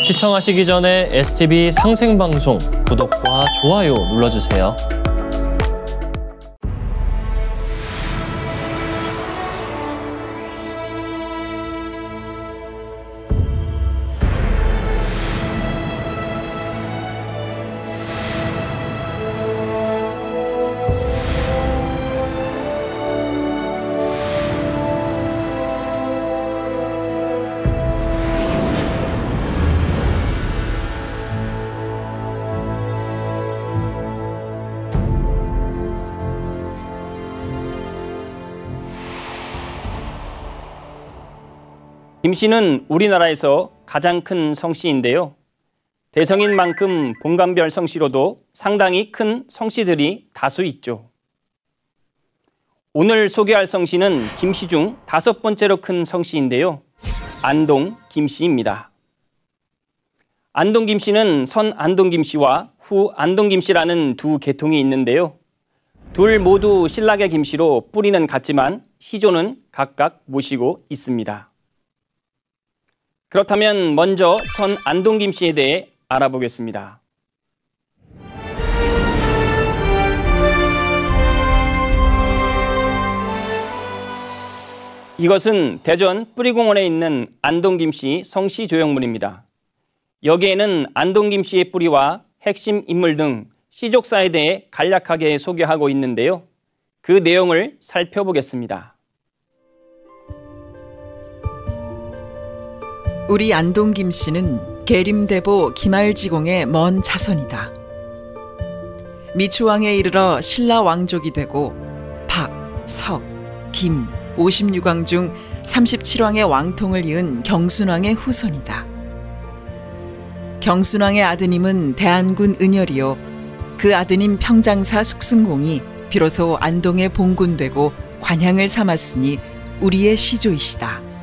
시청하시기 전에 STV 상생방송 구독과 좋아요 눌러주세요. 김씨는 우리나라에서 가장 큰 성씨인데요. 대성인 만큼 본관별 성씨로도 상당히 큰 성씨들이 다수 있죠. 오늘 소개할 성씨는 김씨 중 5번째로 큰 성씨인데요. 안동 김씨입니다. 안동 김씨는 선 안동 김씨와 후 안동 김씨라는 두 계통이 있는데요. 둘 모두 신라계 김씨로 뿌리는 같지만 시조는 각각 모시고 있습니다. 그렇다면 먼저 선 안동 김씨에 대해 알아보겠습니다. 이것은 대전 뿌리공원에 있는 안동 김씨 성씨 조형물입니다. 여기에는 안동 김씨의 뿌리와 핵심 인물 등 시족사에 대해 간략하게 소개하고 있는데요. 그 내용을 살펴보겠습니다. 우리 안동 김씨는 계림대보 김알지공의 먼 자손이다. 미추왕에 이르러 신라 왕족이 되고 박, 석, 김, 56왕 중 37왕의 왕통을 이은 경순왕의 후손이다. 경순왕의 아드님은 대안군 은열이요, 그 아드님 평장사 숙승공이 비로소 안동에 봉군되고 관향을 삼았으니 우리의 시조이시다.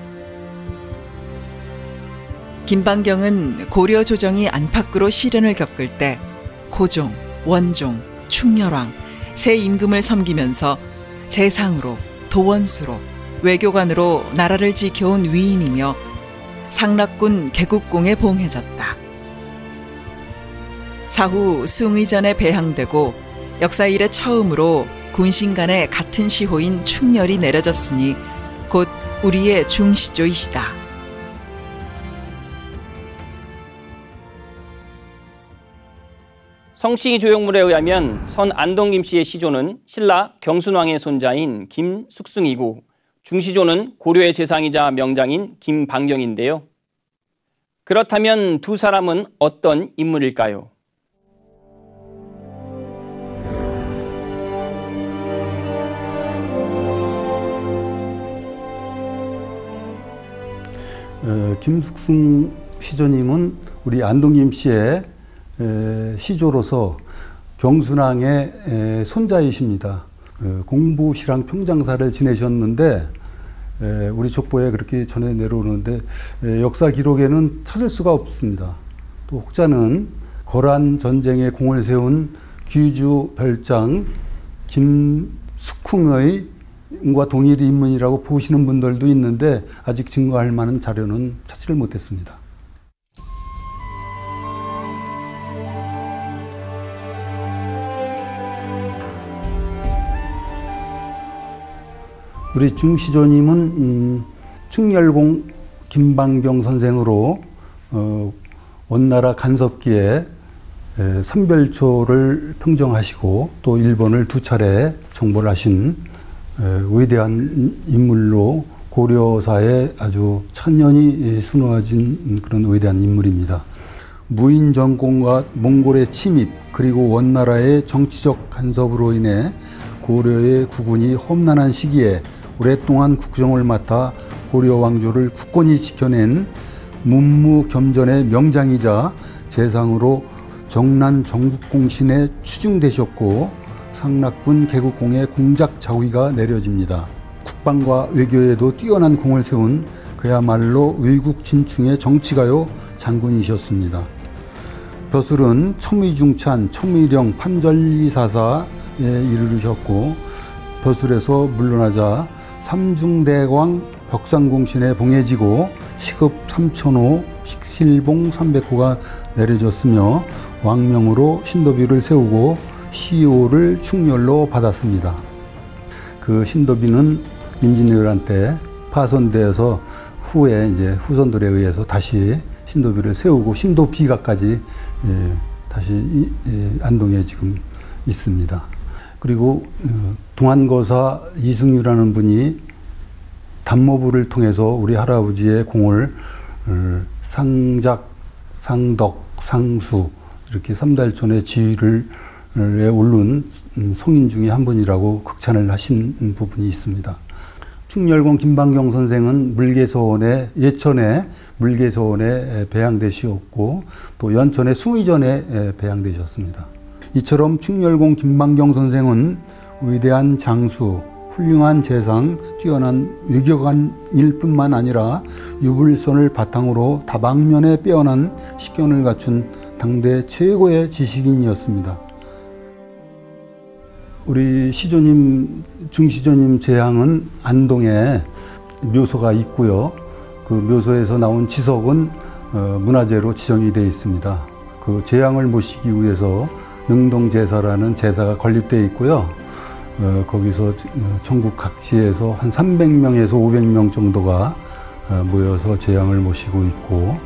김방경은 고려 조정이 안팎으로 시련을 겪을 때 고종, 원종, 충렬왕, 세 임금을 섬기면서 재상으로, 도원수로, 외교관으로 나라를 지켜온 위인이며 상락군 개국공에 봉해졌다. 사후 숭의전에 배항되고 역사 이래 처음으로 군신 간의 같은 시호인 충렬이 내려졌으니 곧 우리의 중시조이시다. 성씨 조형물에 의하면 선 안동 김씨의 시조는 신라 경순왕의 손자인 김숙승이고 중시조는 고려의 재상이자 명장인 김방경인데요. 그렇다면 두 사람은 어떤 인물일까요? 김숙승 시조님은 우리 안동 김씨의 시조로서 경순왕의 손자이십니다. 공부시랑 평장사를 지내셨는데 우리 족보에 그렇게 전해 내려오는데 역사 기록에는 찾을 수가 없습니다. 또 혹자는 거란 전쟁에 공을 세운 귀주 별장 김숙흥의 과 동일 인물이라고 보시는 분들도 있는데 아직 증거할 만한 자료는 찾지를 못했습니다. 우리 중시조님은 충렬공 김방경 선생으로 원나라 간섭기에 선별초를 평정하시고 또 일본을 2차례 정벌 하신 위대한 인물로 고려사에 아주 천년이 수놓아진 그런 위대한 인물입니다. 무인 전공과 몽골의 침입 그리고 원나라의 정치적 간섭으로 인해 고려의 국군이 험난한 시기에 오랫동안 국정을 맡아 고려 왕조를 굳건히 지켜낸 문무겸전의 명장이자 재상으로 정난 정국공신에 추중되셨고 상락군 개국공의 공작 자위가 내려집니다. 국방과 외교에도 뛰어난 공을 세운 그야말로 위국진충의 정치가요 장군이셨습니다. 벼슬은 첨의중찬, 첨의령, 판전리사사에 이르르셨고 벼슬에서 물러나자 삼중대왕 벽상공신에 봉해지고 시급 3,000호, 식실봉 300호가 내려졌으며 왕명으로 신도비를 세우고 시호를 충렬로 받았습니다. 그 신도비는 임진왜란 때 파손되어서 후에 이제 후손들에 의해서 다시 신도비를 세우고 신도비가까지 다시 안동에 지금 있습니다. 그리고 동안거사 이승유라는 분이 단모부를 통해서 우리 할아버지의 공을 상작, 상덕, 상수 이렇게 삼달촌의 지위를 오른 성인 중에 한 분이라고 극찬을 하신 부분이 있습니다. 충렬공 김방경 선생은 예천에 물개서원에 배양되시었고 또 연천의 숭의전에 배양되셨습니다. 이처럼 충렬공 김방경 선생은 위대한 장수, 훌륭한 재상, 뛰어난 외교관일 뿐만 아니라 유불선을 바탕으로 다방면에 빼어난 식견을 갖춘 당대 최고의 지식인이었습니다. 우리 시조님, 중시조님 제향은 안동에 묘소가 있고요. 그 묘소에서 나온 지석은 문화재로 지정이 되어 있습니다. 그 제향을 모시기 위해서 능동제사라는 제사가 건립되어 있고요. 거기서 전국 각지에서 한 300명에서 500명 정도가 모여서 제향을 모시고 있고,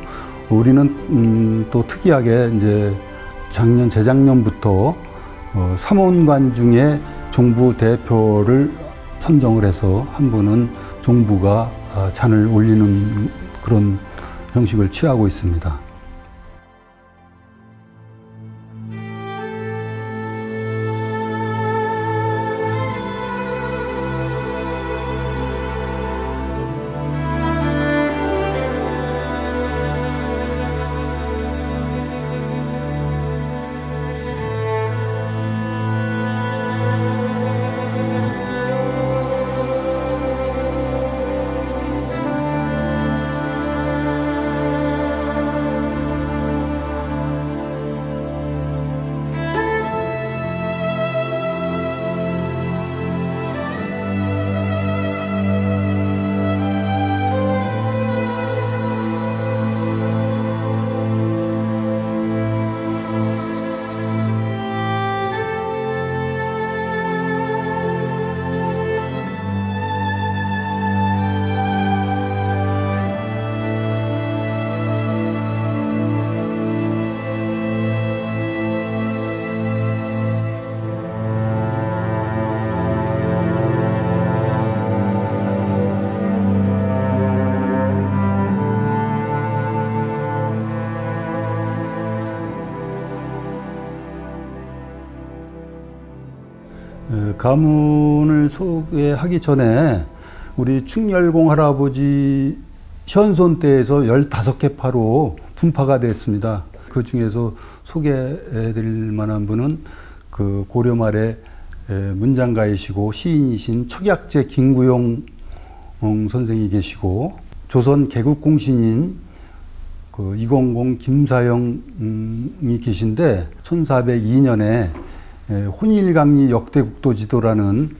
우리는 또 특이하게 이제 재작년부터 삼원관 중에 종부 대표를 선정을 해서 한 분은 종부가 잔을 올리는 그런 형식을 취하고 있습니다. 가문을 소개하기 전에 우리 충렬공 할아버지 현손 때에서 15개 파로 분파가 됐습니다. 그 중에서 소개해드릴 만한 분은 그 고려 말에 문장가이시고 시인이신 척약제 김구용 선생이 계시고, 조선 개국공신인 그 200 김사영이 계신데 1402년에 혼일강리 역대국도 지도라는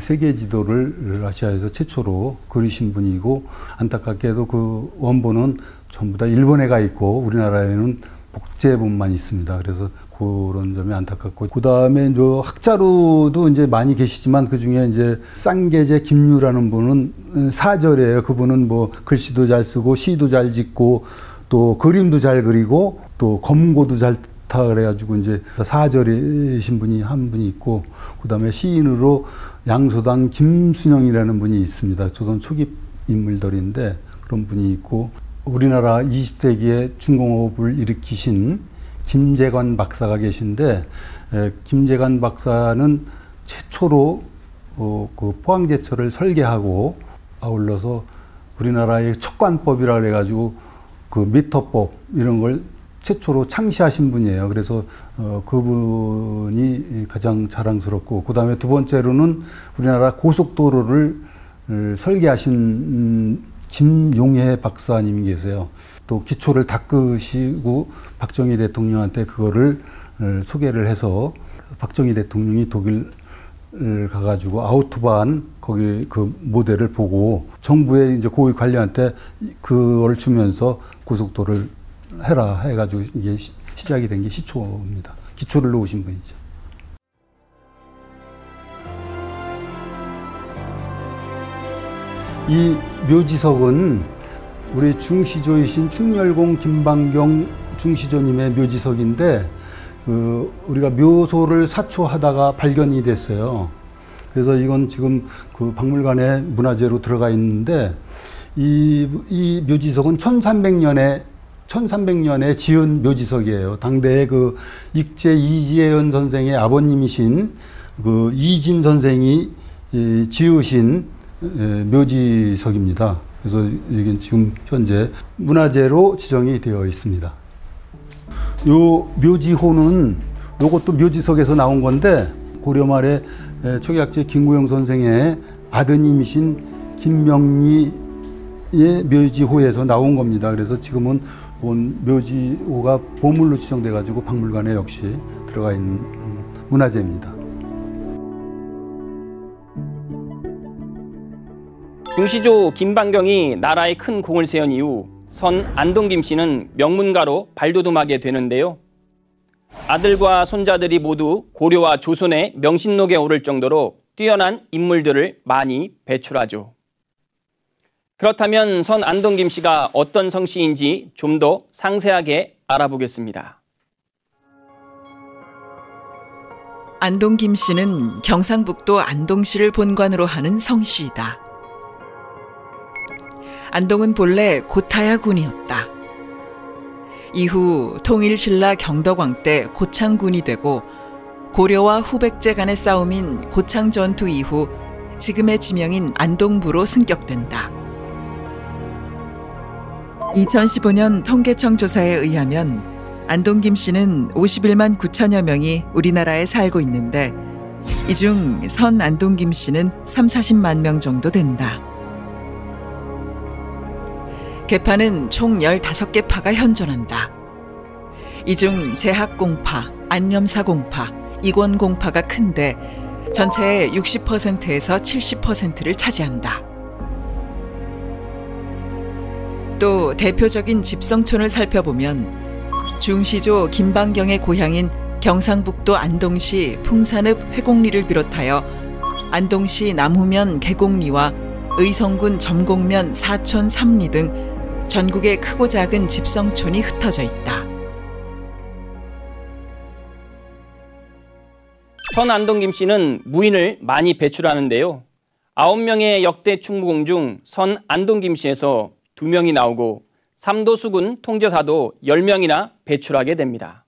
세계 지도를 아시아에서 최초로 그리신 분이고, 안타깝게도 그 원본은 전부 다 일본에 가 있고 우리나라에는 복제본만 있습니다. 그래서 그런 점이 안타깝고, 그 다음에 학자로도 이제 많이 계시지만 그 중에 이제 쌍계제 김유라는 분은 사절이에요. 그분은 뭐 글씨도 잘 쓰고 시도 잘 짓고 또 그림도 잘 그리고 또 검고도 잘 그래가지고 이제 사절이신 분이 한 분이 있고, 그 다음에 시인으로 양소당 김순영이라는 분이 있습니다. 조선 초기 인물들인데 그런 분이 있고, 우리나라 20세기에 중공업을 일으키신 김재관 박사가 계신데, 김재관 박사는 최초로 그 포항제철을 설계하고 아울러서 우리나라의 척관법이라 그래가지고 그 미터법 이런 걸 최초로 창시하신 분이에요. 그래서 그분이 가장 자랑스럽고, 그 다음에 두 번째로는 우리나라 고속도로를 설계하신 김용해 박사님이 계세요. 또 기초를 닦으시고 박정희 대통령한테 그거를 소개를 해서 박정희 대통령이 독일 가가지고 아우토반 거기 그 모델을 보고 정부의 이제 고위 관리한테 그걸 주면서 고속도로를 해라 해가지고 이게 시작이 된 게 시초입니다. 기초를 놓으신 분이죠. 이 묘지석은 우리 중시조이신 충렬공 김방경 중시조님의 묘지석인데 우리가 묘소를 사초하다가 발견이 됐어요. 그래서 이건 지금 그 박물관에 문화재로 들어가 있는데 이 묘지석은 1300년에 지은 묘지석이에요. 당대에 그 익제 이지혜연 선생의 아버님이신 그 이진 선생이 지으신 묘지석입니다. 그래서 이게 지금 현재 문화재로 지정이 되어 있습니다. 요 묘지호는 요것도 묘지석에서 나온 건데 고려 말에 초기학제 김구영 선생의 아드님이신 김명리의 묘지호에서 나온 겁니다. 그래서 지금은 본 묘지호가 보물로 지정돼 가지고 박물관에 역시 들어가 있는 문화재입니다. 중시조 김방경이 나라에 큰 공을 세운 이후 선 안동 김씨는 명문가로 발돋움하게 되는데요. 아들과 손자들이 모두 고려와 조선의 명신록에 오를 정도로 뛰어난 인물들을 많이 배출하죠. 그렇다면 선 안동 김씨가 어떤 성씨인지 좀 더 상세하게 알아보겠습니다. 안동 김씨는 경상북도 안동시를 본관으로 하는 성씨이다. 안동은 본래 고타야 군이었다. 이후 통일신라 경덕왕 때 고창군이 되고 고려와 후백제 간의 싸움인 고창 전투 이후 지금의 지명인 안동부로 승격된다. 2015년 통계청 조사에 의하면 안동 김씨는 51만 9천여 명이 우리나라에 살고 있는데 이 중 선 안동 김씨는 30-40만 명 정도 된다. 계파는 총 15개 파가 현존한다. 이 중 제학공파, 안념사공파, 이권공파가 큰데 전체의 60%에서 70%를 차지한다. 또 대표적인 집성촌을 살펴보면 중시조 김방경의 고향인 경상북도 안동시 풍산읍 회곡리를 비롯하여 안동시 남후면 계곡리와 의성군 점곡면 사촌 삼리 등 전국의 크고 작은 집성촌이 흩어져 있다. 선 안동 김씨는 무인을 많이 배출하는데요. 9명의 역대 충무공 중 선 안동 김씨에서 2명이 나오고 삼도수군 통제사도 10명이나 배출하게 됩니다.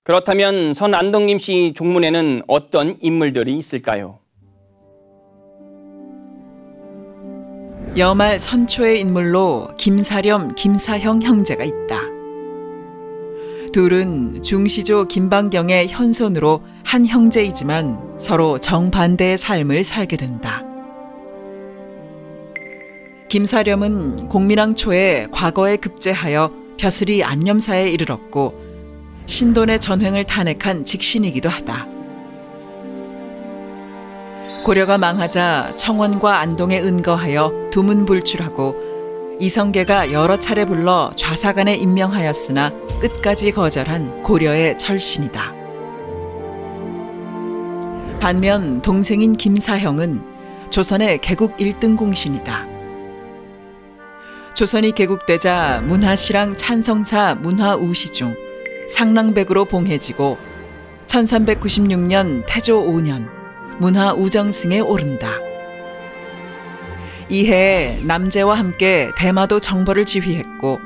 그렇다면 선 안동 김씨 종문에는 어떤 인물들이 있을까요? 여말 선초의 인물로 김사렴, 김사형 형제가 있다. 둘은 중시조 김방경의 현손으로 한 형제이지만 서로 정반대의 삶을 살게 된다. 김사렴은 공민왕 초에 과거에 급제하여 벼슬이 안념사에 이르렀고 신돈의 전횡을 탄핵한 직신이기도 하다. 고려가 망하자 청원과 안동에 은거하여 두문불출하고 이성계가 여러 차례 불러 좌사간에 임명하였으나 끝까지 거절한 고려의 철신이다. 반면 동생인 김사형은 조선의 개국 1등 공신이다. 조선이 개국되자 문화시랑 찬성사 문화우시 중 상랑백으로 봉해지고 1396년 태조 5년 문화우정승에 오른다. 이해에 남제와 함께 대마도 정벌을 지휘했고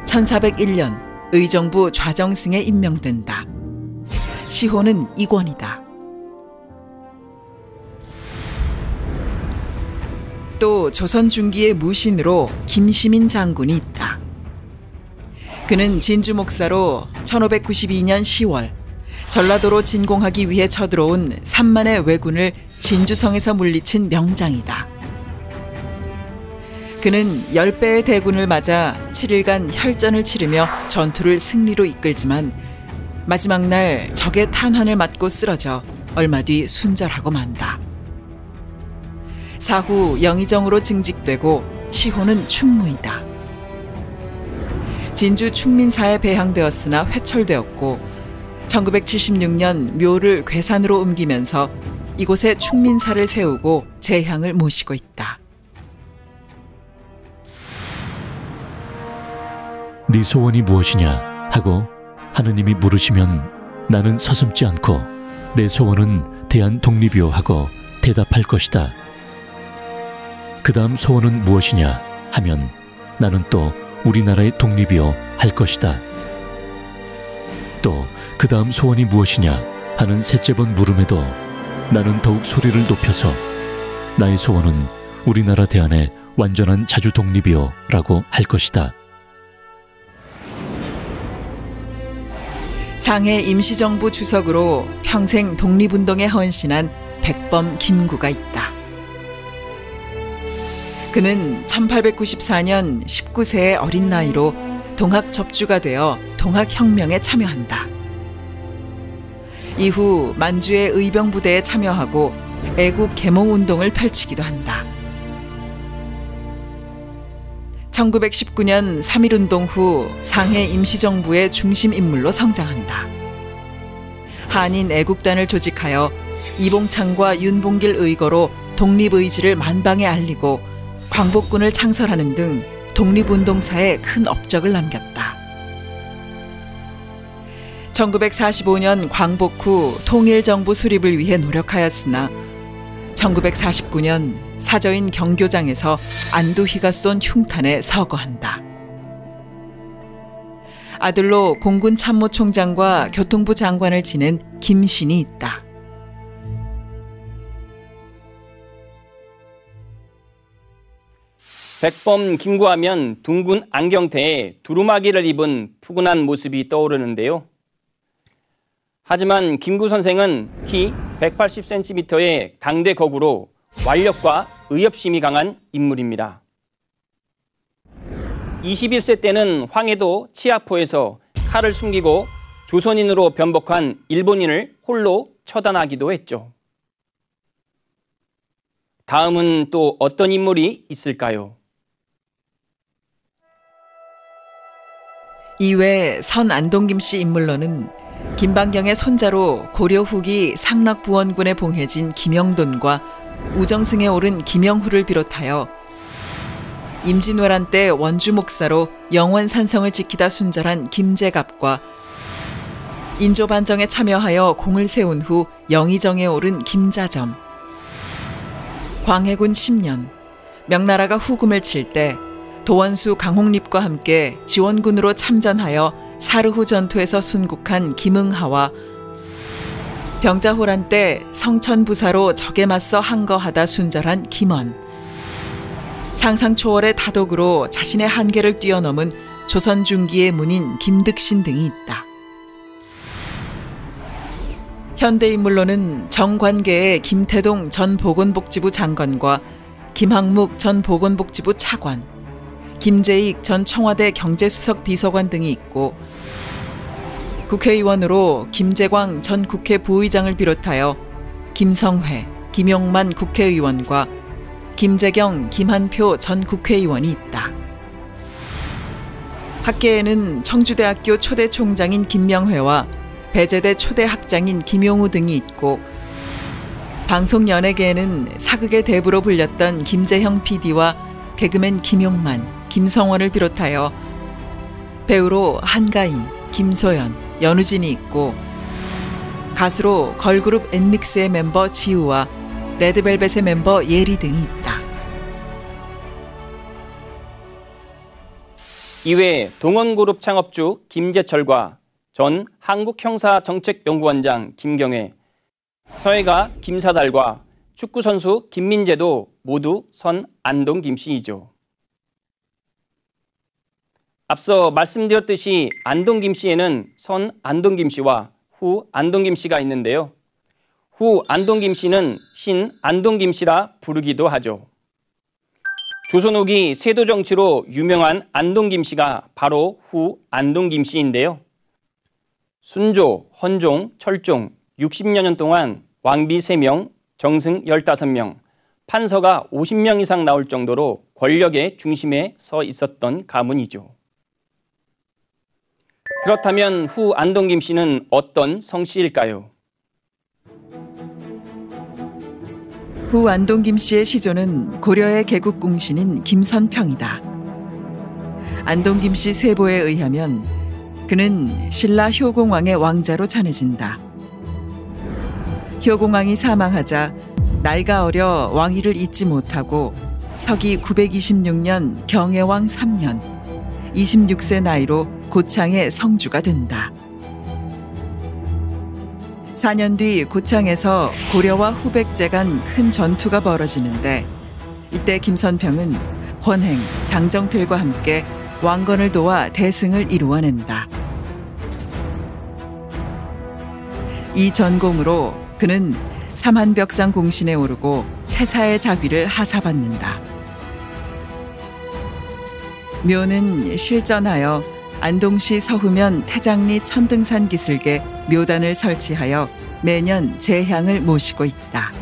1401년 의정부 좌정승에 임명된다. 시호는 이권이다. 또 조선 중기의 무신으로 김시민 장군이 있다. 그는 진주 목사로 1592년 10월 전라도로 진공하기 위해 쳐들어온 3만의 왜군을 진주성에서 물리친 명장이다. 그는 10배의 대군을 맞아 7일간 혈전을 치르며 전투를 승리로 이끌지만 마지막 날 적의 탄환을 맞고 쓰러져 얼마 뒤 순절하고 만다. 사후 영의정으로 증직되고 시호는 충무이다. 진주 충민사에 배양되었으나 회철되었고 1976년 묘를 괴산으로 옮기면서 이곳에 충민사를 세우고 재향을 모시고 있다. 네 소원이 무엇이냐 하고 하느님이 물으시면 나는 서슴지 않고 내 소원은 대한 독립이요 하고 대답할 것이다. 그 다음 소원은 무엇이냐 하면 나는 또 우리나라의 독립이요 할 것이다. 또 그 다음 소원이 무엇이냐 하는 셋째 번 물음에도 나는 더욱 소리를 높여서 나의 소원은 우리나라 대안의 완전한 자주 독립이요 라고 할 것이다. 상해 임시정부 주석으로 평생 독립운동에 헌신한 백범 김구가 있다. 그는 1894년 19세의 어린 나이로 동학 접주가 되어 동학혁명에 참여한다. 이후 만주의 의병부대에 참여하고 애국 계몽운동을 펼치기도 한다. 1919년 3.1운동 후 상해 임시정부의 중심 인물로 성장한다. 한인 애국단을 조직하여 이봉창과 윤봉길 의거로 독립의지를 만방에 알리고 광복군을 창설하는 등 독립운동사에 큰 업적을 남겼다. 1945년 광복 후 통일정부 수립을 위해 노력하였으나 1949년 사저인 경교장에서 안도희가 쏜 흉탄에 서거한다. 아들로 공군 참모총장과 교통부 장관을 지낸 김신이 있다. 백범 김구하면 둥근 안경테에 두루마기를 입은 푸근한 모습이 떠오르는데요. 하지만 김구 선생은 키 180cm의 당대 거구로 완력과 의협심이 강한 인물입니다. 21세 때는 황해도 치아포에서 칼을 숨기고 조선인으로 변복한 일본인을 홀로 처단하기도 했죠. 다음은 또 어떤 인물이 있을까요? 이외 선 안동김 씨 인물로는 김방경의 손자로 고려 후기 상락부원군에 봉해진 김영돈과 우정승에 오른 김영후를 비롯하여 임진왜란 때 원주 목사로 영원산성을 지키다 순절한 김재갑과 인조반정에 참여하여 공을 세운 후 영의정에 오른 김자점, 광해군 10년 명나라가 후금을 칠 때 도원수 강홍립과 함께 지원군으로 참전하여 사르후 전투에서 순국한 김응하와 병자호란 때 성천부사로 적에 맞서 항거하다 순절한 김원, 상상 초월의 다독으로 자신의 한계를 뛰어넘은 조선 중기의 문인 김득신 등이 있다. 현대 인물로는 정관계의 김태동 전 보건복지부 장관과 김학묵 전 보건복지부 차관, 김재익 전 청와대 경제수석 비서관 등이 있고 국회의원으로 김재광 전 국회 부의장을 비롯하여 김성회, 김용만 국회의원과 김재경, 김한표 전 국회의원이 있다. 학계에는 청주대학교 초대 총장인 김명회와 배재대 초대 학장인 김용우 등이 있고 방송연예계에는 사극의 대부로 불렸던 김재형 PD와 개그맨 김용만, 김성원을 비롯하여 배우로 한가인, 김소연, 연우진이 있고 가수로 걸그룹 엔믹스의 멤버 지우와 레드벨벳의 멤버 예리 등이 있다. 이외에 동원그룹 창업주 김재철과 전 한국형사정책연구원장 김경애, 서예가 김사달과 축구선수 김민재도 모두 선 안동 김씨이죠. 앞서 말씀드렸듯이 안동 김씨에는 선 안동 김씨와 후 안동 김씨가 있는데요. 후 안동 김씨는 신 안동 김씨라 부르기도 하죠. 조선 후기 세도 정치로 유명한 안동 김씨가 바로 후 안동 김씨인데요. 순조, 헌종, 철종 60여 년 동안 왕비 3명, 정승 15명, 판서가 50명 이상 나올 정도로 권력의 중심에 서 있었던 가문이죠. 그렇다면 후 안동 김씨는 어떤 성씨일까요? 후 안동 김씨의 시조는 고려의 개국공신인 김선평이다. 안동 김씨 세보에 의하면 그는 신라 효공왕의 왕자로 전해진다. 효공왕이 사망하자 나이가 어려 왕위를 잇지 못하고 서기 926년 경혜왕 3년 26세 나이로 고창의 성주가 된다. 4년 뒤 고창에서 고려와 후백제 간 큰 전투가 벌어지는데 이때 김선평은 권행, 장정필과 함께 왕건을 도와 대승을 이루어낸다. 이 전공으로 그는 삼한벽상 공신에 오르고 태사의 자비를 하사받는다. 묘는 실전하여 안동시 서후면 태장리 천등산 기슭에 묘단을 설치하여 매년 제향을 모시고 있다.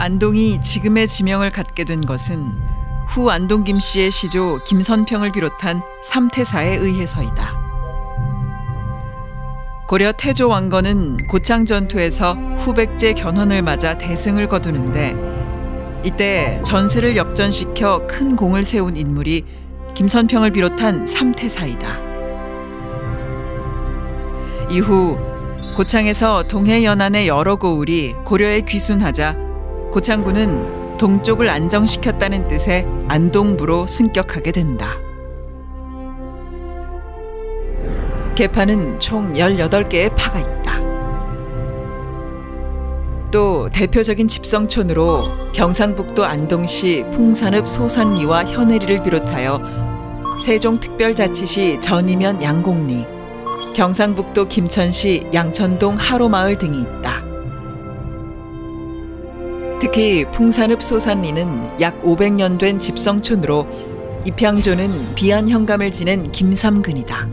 안동이 지금의 지명을 갖게 된 것은 후 안동 김씨의 시조 김선평을 비롯한 삼태사에 의해서이다. 고려 태조 왕건은 고창 전투에서 후백제 견훤을 맞아 대승을 거두는데 이때 전세를 역전시켜 큰 공을 세운 인물이 김선평을 비롯한 삼태사이다. 이후 고창에서 동해연안의 여러 고을이 고려에 귀순하자 고창군은 동쪽을 안정시켰다는 뜻의 안동부로 승격하게 된다. 계파는 총 18개의 파가 있다. 또 대표적인 집성촌으로 경상북도 안동시 풍산읍 소선리와 현해리를 비롯하여 세종특별자치시 전이면 양곡리, 경상북도 김천시 양천동 하로마을 등이 있다. 특히 풍산읍 소산리는 약 500년 된 집성촌으로 입향조는 비한 현감을 지낸 김삼근이다.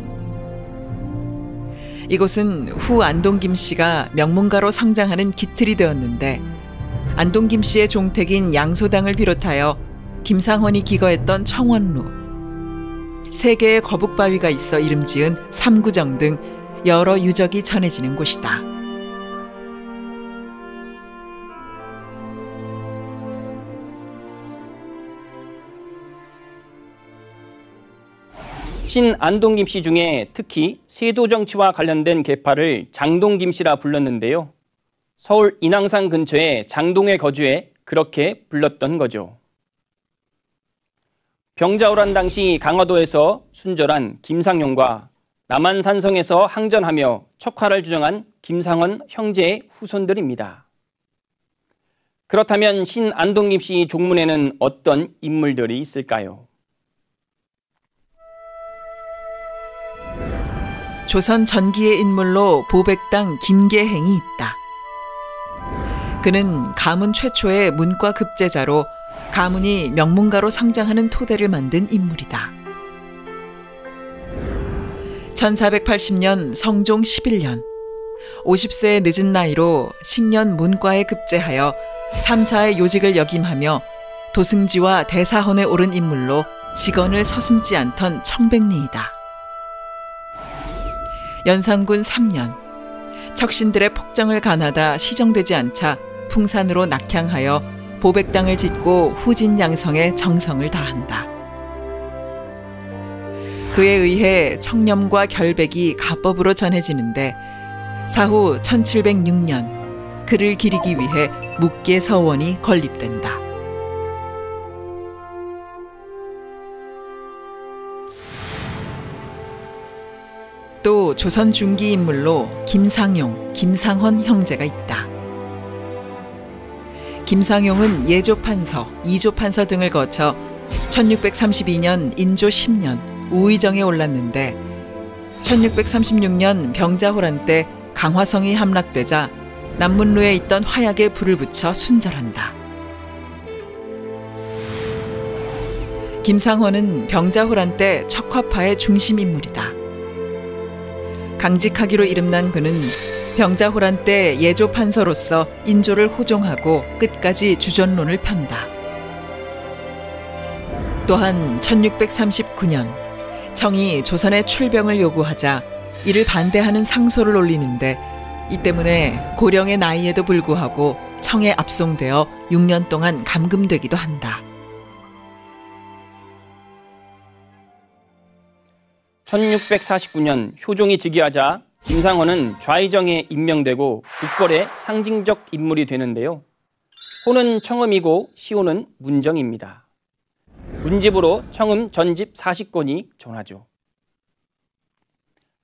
이곳은 후 안동 김씨가 명문가로 성장하는 기틀이 되었는데 안동 김씨의 종택인 양소당을 비롯하여 김상헌이 기거했던 청원루, 3개의 거북바위가 있어 이름 지은 삼구정 등 여러 유적이 전해지는 곳이다. 신안동 김씨 중에 특히 세도 정치와 관련된 계파를 장동 김씨라 불렀는데요. 서울 인왕산 근처의 장동에 거주해 그렇게 불렀던 거죠. 병자호란 당시 강화도에서 순절한 김상용과 남한산성에서 항전하며 척화를 주정한 김상헌 형제의 후손들입니다. 그렇다면 신안동 김씨 종문에는 어떤 인물들이 있을까요? 조선 전기의 인물로 보백당 김계행이 있다. 그는 가문 최초의 문과 급제자로 가문이 명문가로 성장하는 토대를 만든 인물이다. 1480년 성종 11년 50세의 늦은 나이로 식년 문과에 급제하여 3사의 요직을 역임하며 도승지와 대사헌에 오른 인물로 직언을 서슴지 않던 청백리이다. 연산군 3년, 척신들의 폭정을 가하다 시정되지 않자 풍산으로 낙향하여 보백당을 짓고 후진양성에 정성을 다한다. 그에 의해 청렴과 결백이 가법으로 전해지는데 사후 1706년 그를 기리기 위해 묵계 서원이 건립된다. 또 조선 중기 인물로 김상용, 김상헌 형제가 있다. 김상용은 예조판서, 이조판서 등을 거쳐 1632년 인조 10년 우의정에 올랐는데 1636년 병자호란 때 강화성이 함락되자 남문루에 있던 화약에 불을 붙여 순절한다. 김상헌은 병자호란 때 척화파의 중심 인물이다. 강직하기로 이름난 그는 병자호란 때 예조판서로서 인조를 호종하고 끝까지 주전론을 편다. 또한 1639년 청이 조선의 출병을 요구하자 이를 반대하는 상소를 올리는데 이 때문에 고령의 나이에도 불구하고 청에 압송되어 6년 동안 감금되기도 한다. 1649년 효종이 즉위하자 김상헌은 좌의정에 임명되고 국벌의 상징적 인물이 되는데요. 호는 청음이고 시호는 문정입니다. 문집으로 청음 전집 40권이 존하죠.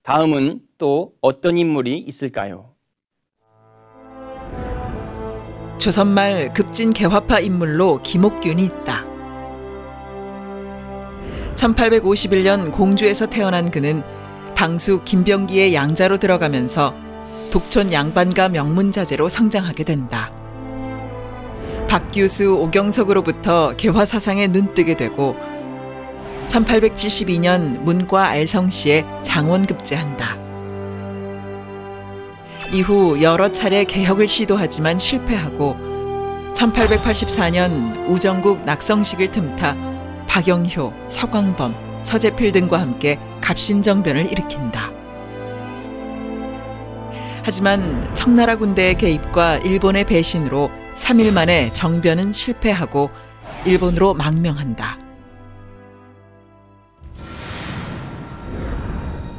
다음은 또 어떤 인물이 있을까요? 조선말 급진 개화파 인물로 김옥균이 있다. 1851년 공주에서 태어난 그는 당수 김병기의 양자로 들어가면서 북촌 양반가 명문자제로 성장하게 된다. 박규수, 오경석으로부터 개화 사상에 눈뜨게 되고 1872년 문과 알성시에 장원급제한다. 이후 여러 차례 개혁을 시도하지만 실패하고 1884년 우정국 낙성식을 틈타 박영효, 서광범, 서재필 등과 함께 갑신정변을 일으킨다. 하지만 청나라 군대의 개입과 일본의 배신으로 3일 만에 정변은 실패하고 일본으로 망명한다.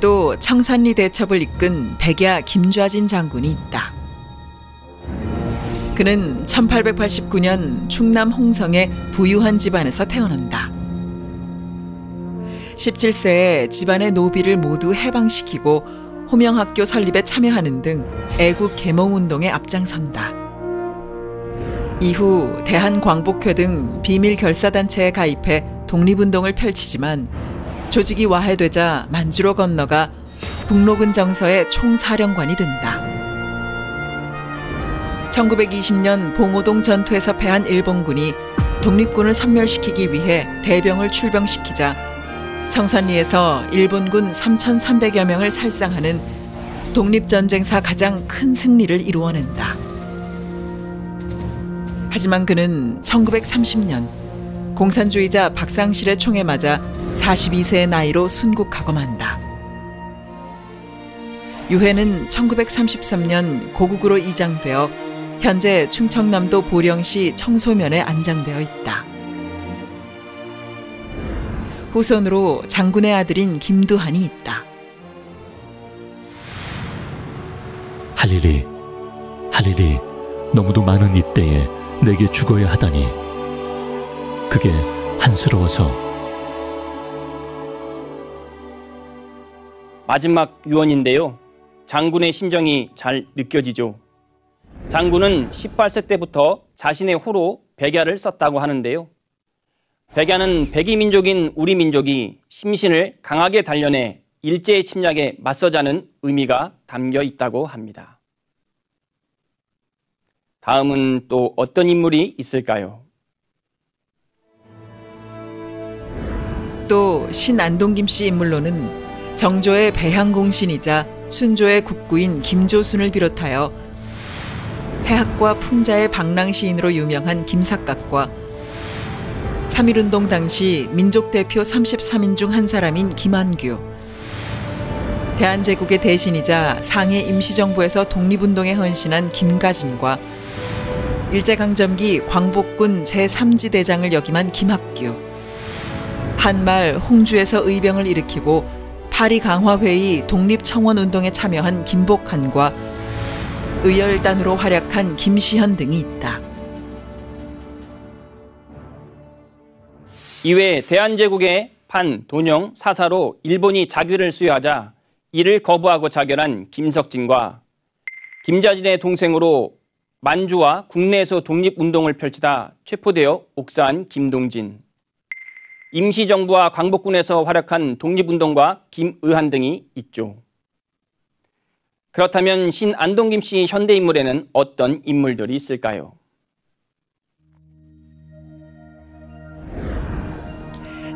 또 청산리 대첩을 이끈 백야 김좌진 장군이 있다. 그는 1889년 충남 홍성의 부유한 집안에서 태어난다. 17세에 집안의 노비를 모두 해방시키고 호명학교 설립에 참여하는 등 애국 계몽운동에 앞장선다. 이후 대한광복회 등 비밀 결사단체에 가입해 독립운동을 펼치지만 조직이 와해되자 만주로 건너가 북로군 정서의 총사령관이 된다. 1920년 봉오동 전투에서 패한 일본군이 독립군을 섬멸시키기 위해 대병을 출병시키자 청산리에서 일본군 3,300여 명을 살상하는 독립전쟁사 가장 큰 승리를 이루어낸다. 하지만 그는 1930년 공산주의자 박상실의 총에 맞아 42세의 나이로 순국하고 만다. 유해는 1933년 고국으로 이장되어 현재 충청남도 보령시 청소면에 안장되어 있다. 후손으로 장군의 아들인 김두한이 있다. 할 일이 너무도 많은 이때에 내게 죽어야 하다니 그게 한스러워서. 마지막 유언인데요. 장군의 심정이 잘 느껴지죠. 장군은 18세 때부터 자신의 호로 백야를 썼다고 하는데요. 백야는 백이민족인 우리 민족이 심신을 강하게 단련해 일제의 침략에 맞서자는 의미가 담겨 있다고 합니다. 다음은 또 어떤 인물이 있을까요? 또 신안동김 씨 인물로는 정조의 배향공신이자 순조의 국구인 김조순을 비롯하여 해학과 풍자의 방랑시인으로 유명한 김삿갓과 3.1운동 당시 민족 대표 33인 중 한 사람인 김한규. 대한제국의 대신이자 상해 임시정부에서 독립운동에 헌신한 김가진과 일제강점기 광복군 제3지 대장을 역임한 김학규. 한말 홍주에서 의병을 일으키고 파리강화회의 독립청원운동에 참여한 김복한과 의열단으로 활약한 김시현 등이 있다. 이외 대한제국의 판, 돈영, 사사로 일본이 자귀를 수여하자 이를 거부하고 자결한 김석진과 김자진의 동생으로 만주와 국내에서 독립운동을 펼치다 체포되어 옥사한 김동진, 임시정부와 광복군에서 활약한 독립운동가 김의한 등이 있죠. 그렇다면 신안동 김씨 현대인물에는 어떤 인물들이 있을까요?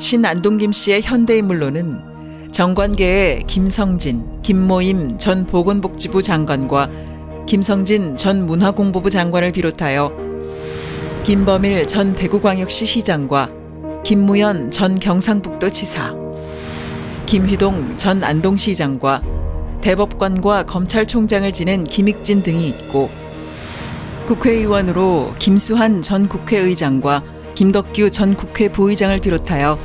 신안동 김씨의 현대인물로는 정관계의 김성진, 김모임 전 보건복지부 장관과 김성진 전 문화공보부 장관을 비롯하여 김범일 전 대구광역시 시장과 김무현 전 경상북도 지사, 김휘동 전 안동시장과 대법관과 검찰총장을 지낸 김익진 등이 있고, 국회의원으로 김수한 전 국회의장과 김덕규 전 국회 부의장을 비롯하여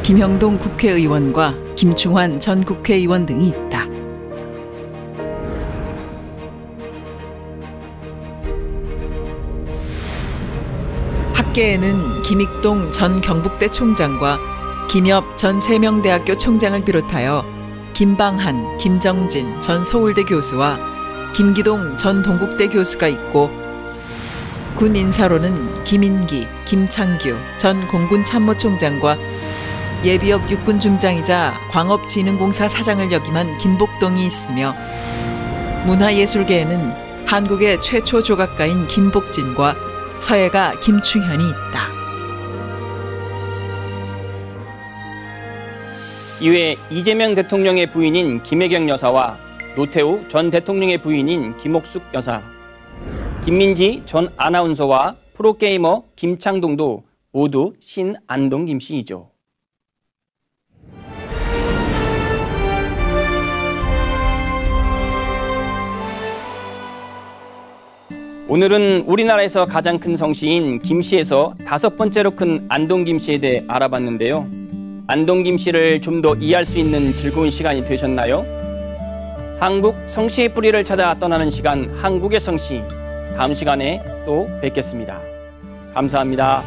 김형동 국회의원과 김충환 전 국회의원 등이 있다. 학계에는 김익동 전 경북대 총장과 김엽 전 세명대학교 총장을 비롯하여 김방한, 김정진 전 서울대 교수와 김기동 전 동국대 교수가 있고, 군 인사로는 김인기, 김창규 전 공군 참모총장과 예비역 육군 중장이자 광업진흥공사 사장을 역임한 김복동이 있으며, 문화예술계에는 한국의 최초 조각가인 김복진과 서예가 김충현이 있다. 이외 이재명 대통령의 부인인 김혜경 여사와 노태우 전 대통령의 부인인 김옥숙 여사, 김민지 전 아나운서와 프로게이머 김창동도 모두 신안동 김씨이죠. 오늘은 우리나라에서 가장 큰 성씨인 김씨에서 5번째로 큰 안동 김씨에 대해 알아봤는데요. 안동 김씨를 좀 더 이해할 수 있는 즐거운 시간이 되셨나요? 한국 성씨의 뿌리를 찾아 떠나는 시간, 한국의 성씨. 다음 시간에 또 뵙겠습니다. 감사합니다.